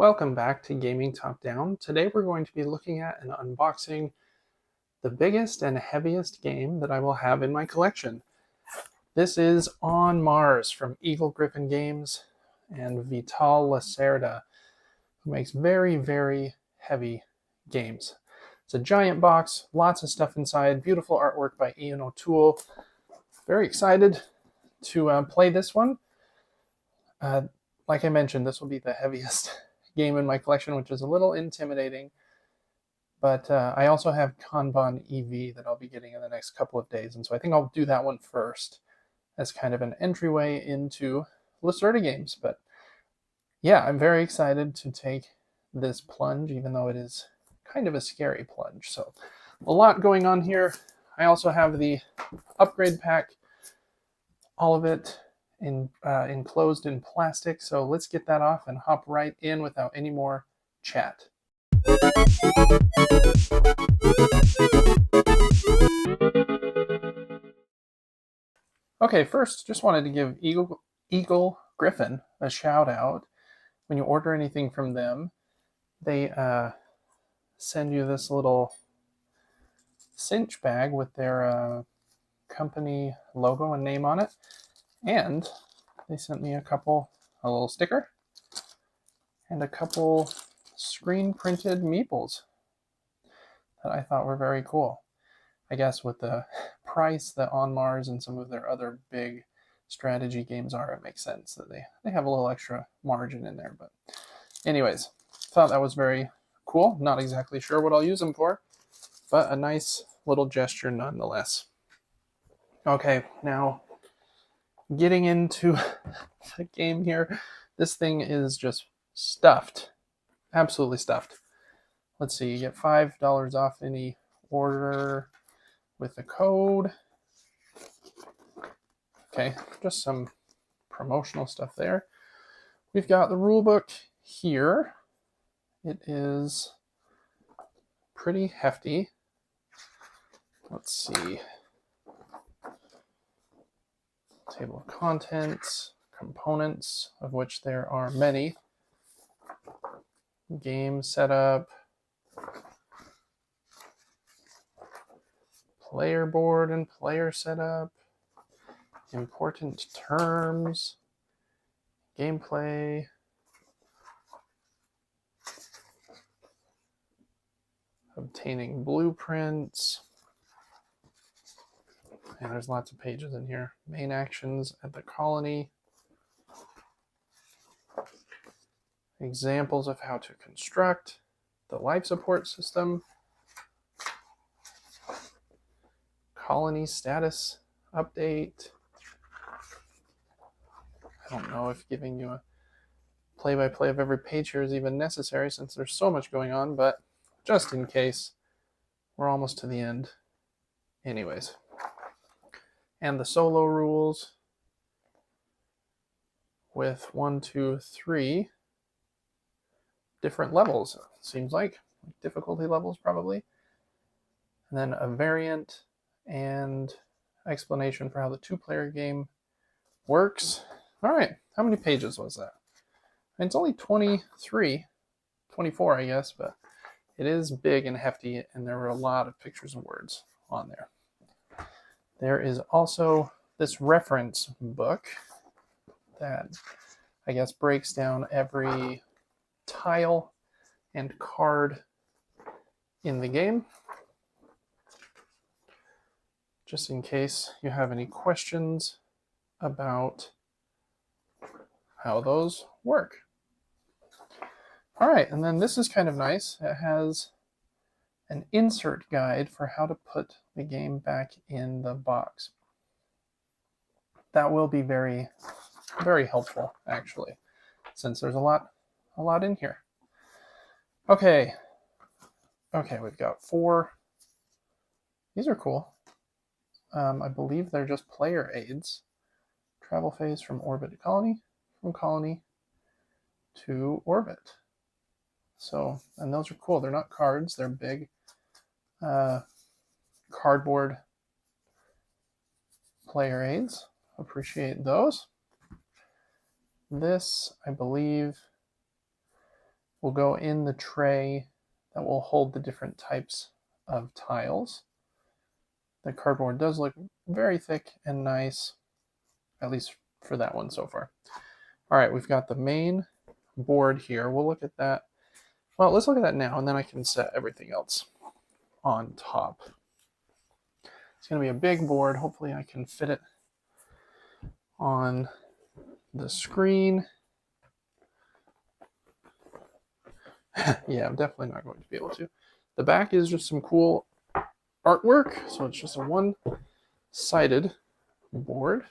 Welcome back to Gaming Top Down. Today we're going to be looking at and unboxing the biggest and heaviest game that I will have in my collection. This is On Mars from Eagle Gryphon Games and Vital Lacerda, who makes very, very heavy games. It's a giant box, lots of stuff inside, beautiful artwork by Ian O'Toole. Very excited to play this one. Like I mentioned, this will be the heaviest game in my collection, which is a little intimidating. But I also have Kanban EV that I'll be getting in the next couple of days, and so I think I'll do that one first as kind of an entryway into Lacerda games. But yeah, I'm very excited to take this plunge, even though it is kind of a scary plunge. So a lot going on here. I also have the upgrade pack, all of it enclosed in plastic. So let's get that off and hop right in without any more chat. Okay, first, just wanted to give Eagle Gryphon a shout out. When you order anything from them, they send you this little cinch bag with their company logo and name on it. And they sent me a little sticker and a couple screen printed meeples that I thought were very cool. I guess with the price that On Mars and some of their other big strategy games are, it makes sense that they have a little extra margin in there. But anyways, thought that was very cool. Not exactly sure what I'll use them for, but a nice little gesture nonetheless. Okay, now getting into the game here. This thing is just stuffed, absolutely stuffed. Let's see, you get $5 off any order with the code. Okay, just some promotional stuff there. We've got the rule book here. It is pretty hefty. Let's see. Table of contents, components, of which there are many. Game setup, player board and player setup, important terms, gameplay, obtaining blueprints, and there's lots of pages in here. Main actions at the colony, examples of how to construct, the life support system, colony status update. I don't know if giving you a play-by-play of every page here is even necessary since there's so much going on, but just in case, we're almost to the end anyways. And the solo rules with 1, 2, 3 different levels, seems like difficulty levels probably. And then a variant and explanation for how the two-player game works. All right, how many pages was that? And it's only 23, 24, I guess, but it is big and hefty, and there were a lot of pictures and words on there. There is also this reference book that I guess breaks down every tile and card in the game, just in case you have any questions about how those work. All right, and then this is kind of nice. It has an insert guide for how to put the game back in the box. That will be very, very helpful, actually, since there's a lot in here. Okay, we've got 4. These are cool. I believe they're just player aids. Travel phase from orbit to colony, from colony to orbit. So, and those are cool. They're not cards, they're big cardboard player aids. Appreciate those. This, I believe, will go in the tray that will hold the different types of tiles. The cardboard does look very thick and nice, at least for that one so far. All right, we've got the main board here. We'll look at that. Well, let's look at that now, and then I can set everything else on top. It's going to be a big board. Hopefully I can fit it on the screen. Yeah, I'm definitely not going to be able to. The back is just some cool artwork, so it's just a one-sided board.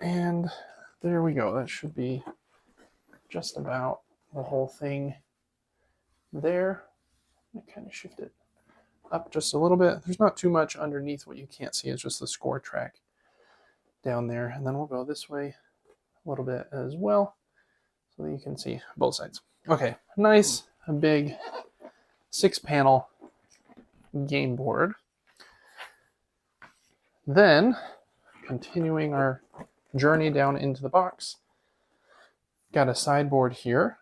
And there we go. That should be just about the whole thing there. I kind of shift it up just a little bit. There's not too much underneath. What you can't see is just the score track down there. And then we'll go this way a little bit as well so that you can see both sides. Okay, nice, a big 6-panel game board. Then, continuing our journey down into the box, got a sideboard here.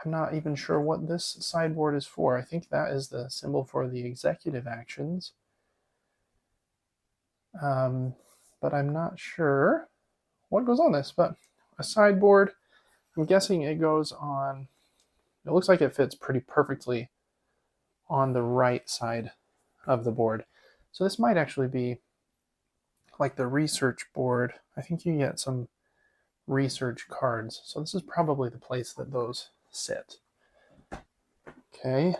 I'm not even sure what this sideboard is for. I think that is the symbol for the executive actions. But I'm not sure what goes on this, but a sideboard, I'm guessing it goes on, it looks like it fits pretty perfectly on the right side of the board. So this might actually be like the research board. I think you get some research cards. So this is probably the place that those sit. Okay.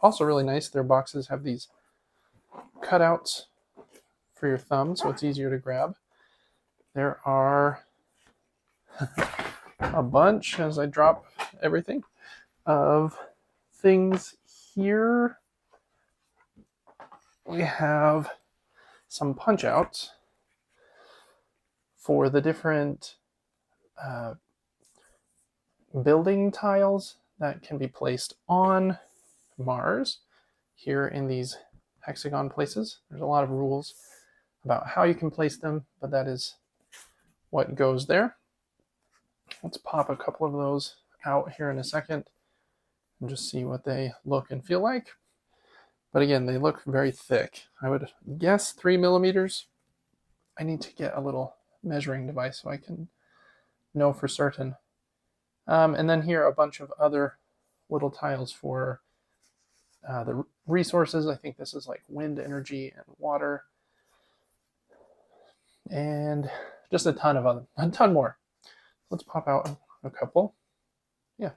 Also really nice, their boxes have these cutouts for your thumb, so it's easier to grab. There are a bunch, as I drop everything, of things here. We have some punch outs for the different building tiles that can be placed on Mars here in these hexagon places. There's a lot of rules about how you can place them, but that is what goes there. Let's pop a couple of those out here in a second and just see what they look and feel like. But again, they look very thick. I would guess 3 millimeters. I need to get a little measuring device so I can know for certain. And then here a bunch of other little tiles for the resources. I think this is like wind energy and water. And just a ton of other, a ton more. Let's pop out a couple. Yeah,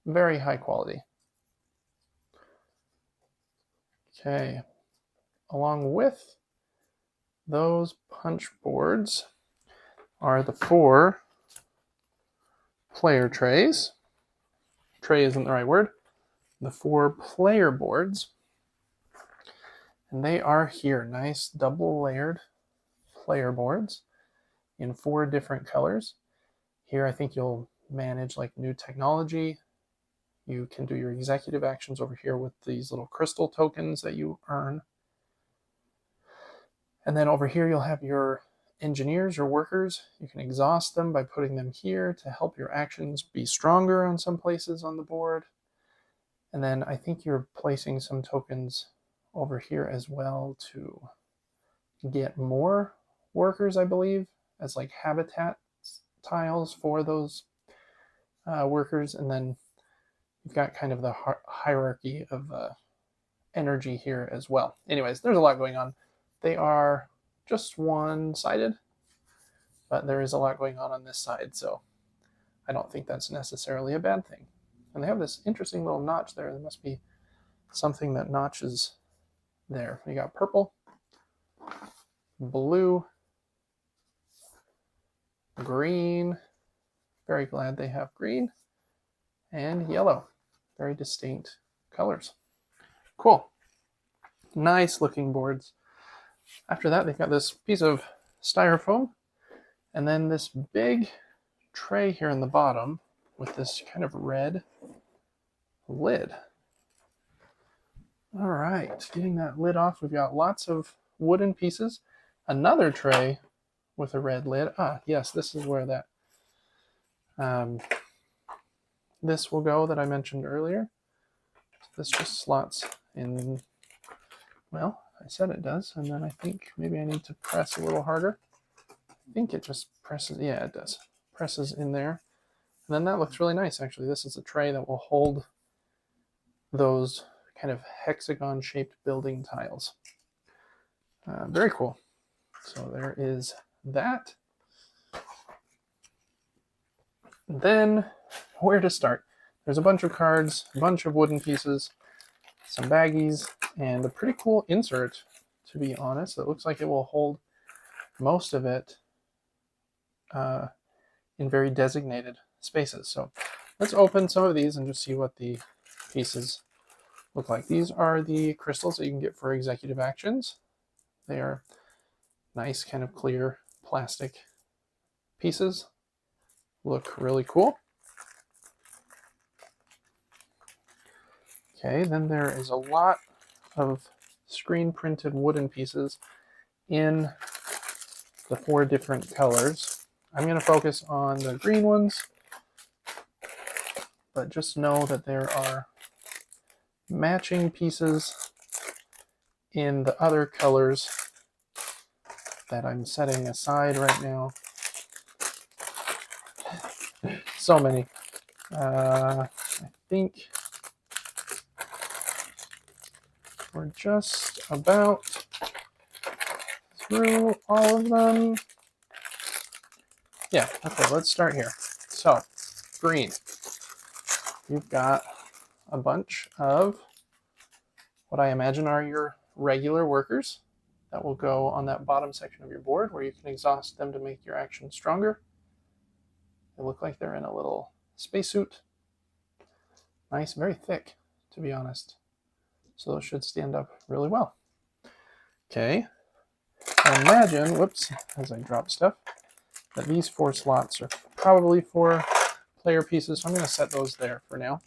very high quality. Okay, along with those punch boards are the 4 player trays. Tray isn't the right word. The 4 player boards. And they are here, nice double layered player boards in 4 different colors. Here I think you'll manage like new technology. You can do your executive actions over here with these little crystal tokens that you earn. And then over here you'll have your engineers or workers. You can exhaust them by putting them here to help your actions be stronger on some places on the board. And then I think you're placing some tokens over here as well to get more workers, I believe, as like habitat tiles for those workers. And then you've got kind of the hierarchy of energy here as well. Anyways, there's a lot going on. They are just one-sided, but there is a lot going on this side, so I don't think that's necessarily a bad thing. And they have this interesting little notch there. There must be something that notches there. We got purple, blue, green. Very glad they have green, and yellow. Very distinct colors. Cool. Nice looking boards. After that, they've got this piece of styrofoam, and then this big tray here in the bottom with this kind of red lid. All right, getting that lid off, we've got lots of wooden pieces. Another tray with a red lid. Ah, yes, this is where that this will go that I mentioned earlier. So this just slots in. Well, I said it does, and then I think maybe I need to press a little harder. I think it just presses. Yeah, it does. Presses in there. And then that looks really nice, actually. This is a tray that will hold those kind of hexagon-shaped building tiles. Very cool. So there is that. Then, where to start? There's a bunch of cards, a bunch of wooden pieces, some baggies, and a pretty cool insert, to be honest. It looks like it will hold most of it in very designated spaces. So let's open some of these and just see what the pieces look like. These are the crystals that you can get for executive actions. They are nice, kind of clear plastic pieces. Look really cool. Okay, then there is a lot of screen printed wooden pieces in the 4 different colors. I'm going to focus on the green ones, but just know that there are matching pieces in the other colors that I'm setting aside right now. So many. I think we're just about through all of them. Yeah, okay, let's start here. So, green. You've got a bunch of what I imagine are your regular workers that will go on that bottom section of your board where you can exhaust them to make your action stronger. They look like they're in a little spacesuit. Nice, very thick, to be honest. So those should stand up really well. Okay, I imagine, whoops, as I drop stuff, that these 4 slots are probably for player pieces, so I'm going to set those there for now.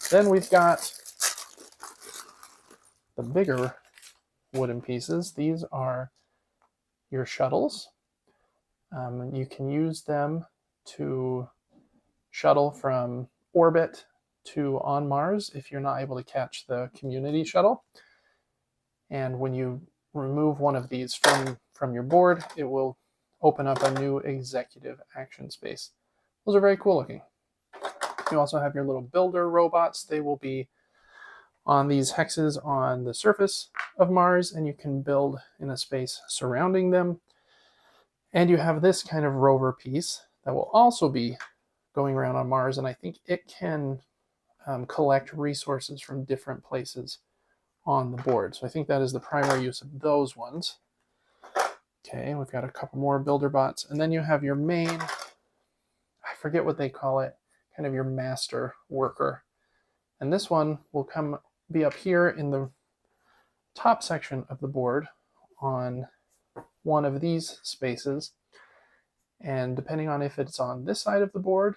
Then we've got the bigger wooden pieces. These are your shuttles. You can use them to shuttle from orbit to on Mars if you're not able to catch the community shuttle. And when you remove one of these from your board, it will open up a new executive action space. Those are very cool looking. You also have your little builder robots. They will be on these hexes on the surface of Mars, and you can build in a space surrounding them. And you have this kind of rover piece that will also be going around on Mars, and I think it can collect resources from different places on the board. So I think that is the primary use of those ones. Okay, we've got a couple more builder bots, and then you have your main, I forget what they call it, kind of your master worker. And this one will be up here in the top section of the board on one of these spaces. And depending on if it's on this side of the board,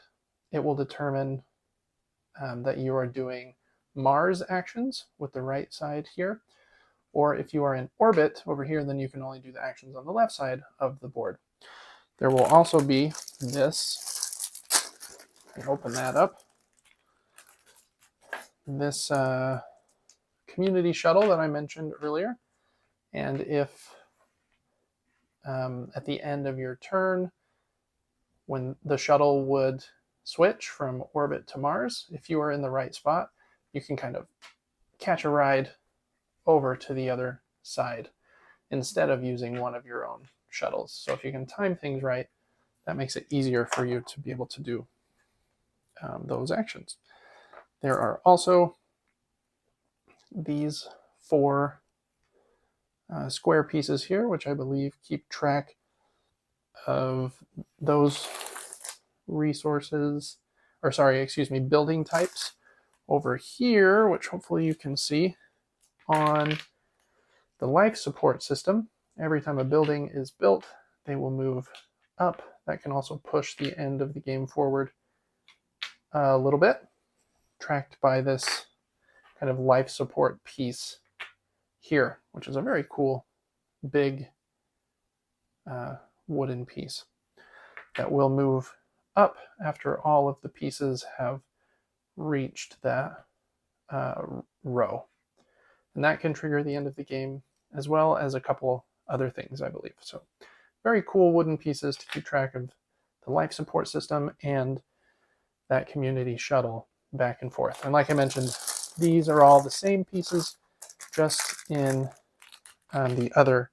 it will determine that you are doing Mars actions with the right side here. Or if you are in orbit over here, then you can only do the actions on the left side of the board. There will also be this, open that up, this community shuttle that I mentioned earlier. And if at the end of your turn, when the shuttle would switch from orbit to Mars, if you are in the right spot, you can kind of catch a ride over to the other side instead of using one of your own shuttles. So if you can time things right, that makes it easier for you to be able to do those actions. There are also these 4 square pieces here, which I believe keep track of those resources, or sorry, excuse me, building types over here, which hopefully you can see on the life support system. Every time a building is built, they will move up. That can also push the end of the game forward a little bit, tracked by this kind of life support piece here, which is a very cool big wooden piece that will move up after all of the pieces have reached that row. And that can trigger the end of the game, as well as a couple other things, I believe. So very cool wooden pieces to keep track of the life support system and that community shuttle back and forth. And like I mentioned, these are all the same pieces, just in the other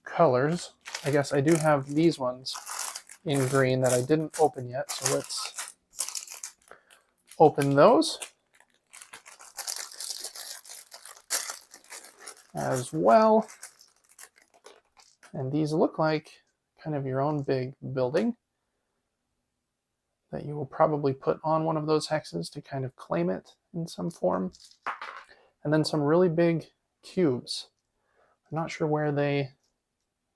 colors. I guess I do have these ones in green that I didn't open yet, so let's open those as well. And these look like kind of your own big building that you will probably put on one of those hexes to kind of claim it in some form. And then some really big cubes. I'm not sure where they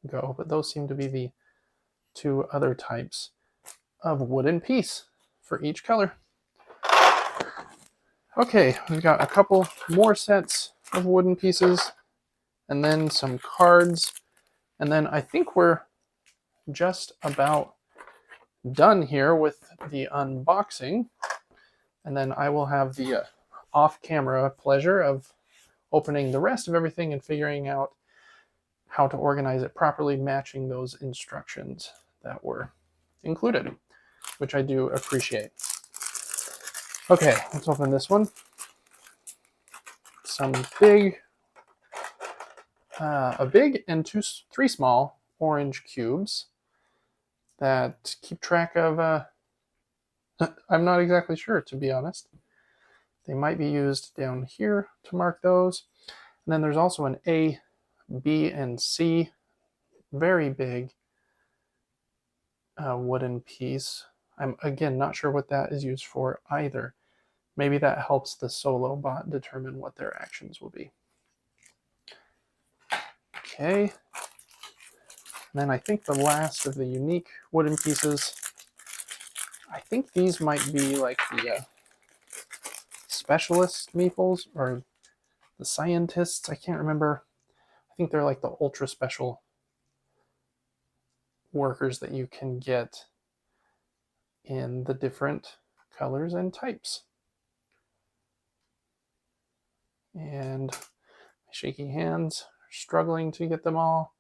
go, but those seem to be the two other types of wooden piece for each color. Okay, we've got a couple more sets of wooden pieces, and then some cards, and then I think we're just about done here with the unboxing, and then I will have the off-camera pleasure of opening the rest of everything and figuring out how to organize it properly, matching those instructions that were included, which I do appreciate. Okay, let's open this one. Some big, a big and three small orange cubes that keep track of, I'm not exactly sure, to be honest. They might be used down here to mark those. And then there's also an A, B, and C, very big wooden piece. I'm, again, not sure what that is used for either. Maybe that helps the solo bot determine what their actions will be. Okay. And then I think the last of the unique wooden pieces, I think these might be like the specialist meeples or the scientists. I can't remember. I think they're like the ultra special workers that you can get in the different colors and types. And shaky hands, struggling to get them all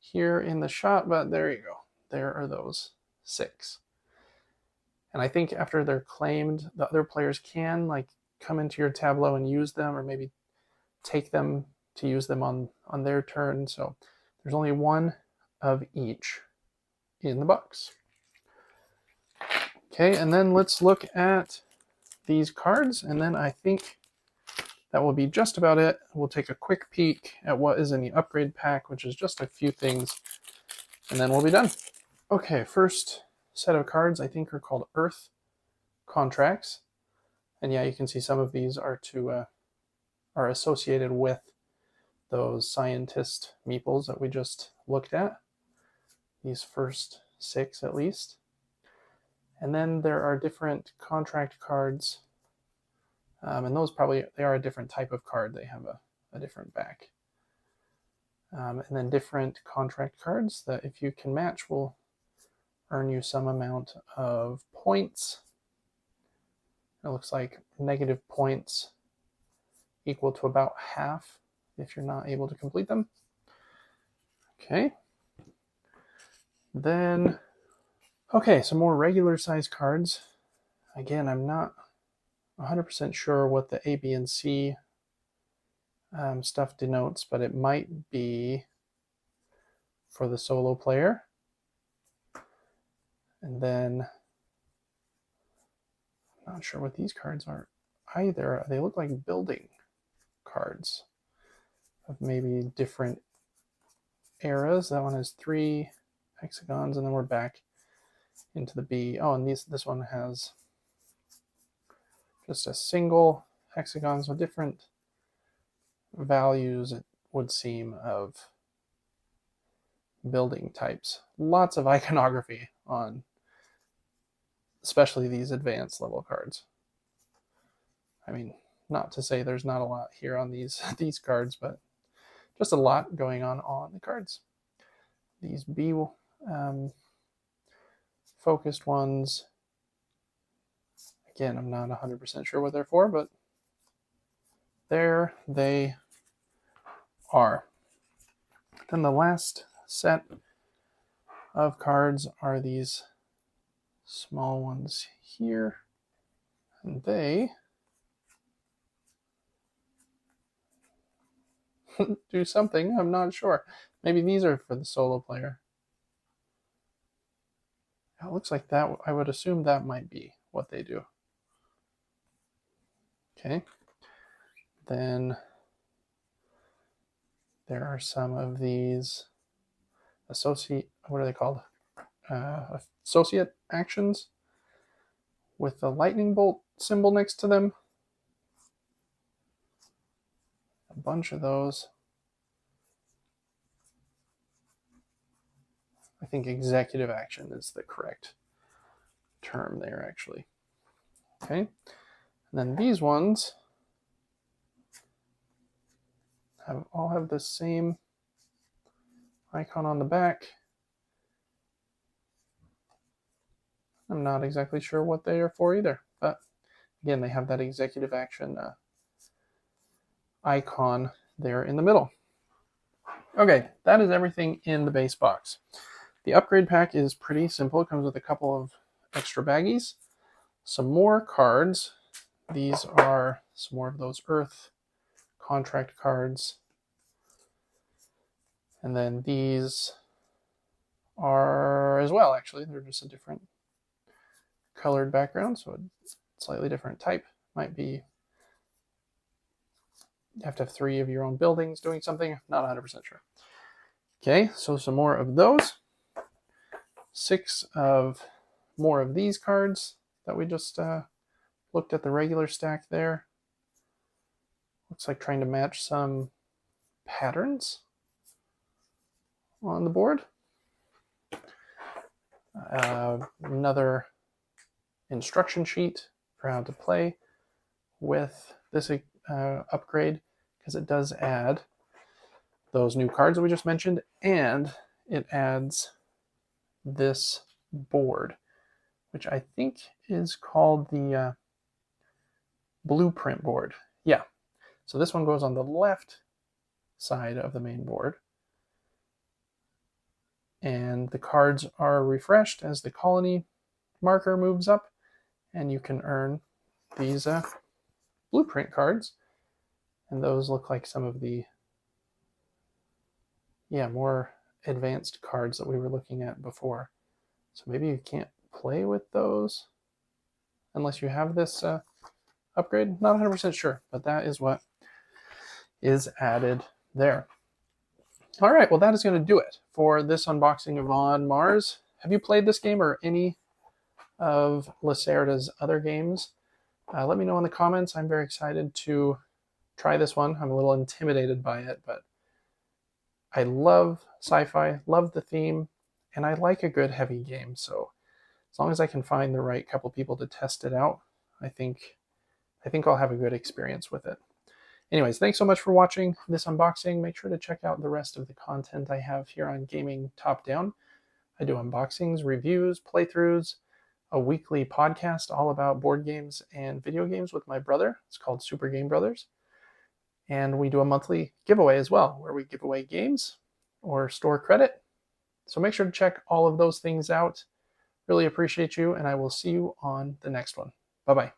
here in the shot, but there you go. There are those 6. And I think after they're claimed, the other players can like come into your tableau and use them, or maybe take them to use them on their turn. So there's only one of each in the box. Okay, and then let's look at these cards, and then I think that will be just about it. We'll take a quick peek at what is in the upgrade pack, which is just a few things, and then we'll be done. Okay, first set of cards I think are called Earth Contracts. And yeah, you can see some of these are are associated with those scientist meeples that we just looked at. These first 6 at least. And then there are different contract cards. And those probably, they are a different type of card. They have a different back. And then different contract cards that if you can match will earn you some amount of points. It looks like negative points equal to about half if you're not able to complete them. Okay. Then, okay, some more regular size cards. Again, I'm not 100% sure what the A, B, and C stuff denotes, but it might be for the solo player. And then, I'm not sure what these cards are either. They look like building cards of maybe different eras. That one has 3 hexagons, and then we're back into the B. Oh, and this one has just a single hexagon, so different values, it would seem, of building types. Lots of iconography on especially these advanced level cards. I mean, not to say there's not a lot here on these cards, but just a lot going on the cards. these B focused ones. Again, I'm not 100% sure what they're for, but there they are. Then the last set of cards are these small ones here, and they do something. I'm not sure. Maybe these are for the solo player. It looks like that. I would assume that might be what they do. Okay. Then there are some of these what are they called? Associate actions with the lightning bolt symbol next to them. A bunch of those. I think executive action is the correct term there, actually. Okay. And then these ones all have the same icon on the back. I'm not exactly sure what they are for either, but again, they have that executive action icon there in the middle. Okay, that is everything in the base box. The upgrade pack is pretty simple. It comes with a couple of extra baggies, some more cards. These are some more of those Earth contract cards. And then these are as well, actually. They're just a different colored background, so a slightly different type. Might be you have to have 3 of your own buildings doing something. Not 100% sure. Okay, so some more of those. 6 of more of these cards that we just looked at the regular stack there. Looks like trying to match some patterns on the board. Another instruction sheet for how to play with this upgrade, because it does add those new cards that we just mentioned, and it adds this board, which I think is called the blueprint board. Yeah, so this one goes on the left side of the main board, and the cards are refreshed as the colony marker moves up, and you can earn these blueprint cards, and those look like some of the more advanced cards that we were looking at before. So maybe you can't play with those unless you have this upgrade. Not 100% sure, but that is what is added there. All right, well, that is going to do it for this unboxing of On Mars. Have you played this game or any of Lacerda's other games? Let me know in the comments. I'm very excited to try this one. I'm a little intimidated by it, but I love sci-fi, love the theme, and I like a good heavy game. So as long as I can find the right couple people to test it out, I think I'll have a good experience with it. Anyways, thanks so much for watching this unboxing. Make sure to check out the rest of the content I have here on Gaming Top Down. I do unboxings, reviews, playthroughs, a weekly podcast all about board games and video games with my brother. It's called Super Game Brothers. And we do a monthly giveaway as well, where we give away games or store credit. So make sure to check all of those things out. Really appreciate you, and I will see you on the next one. Bye-bye.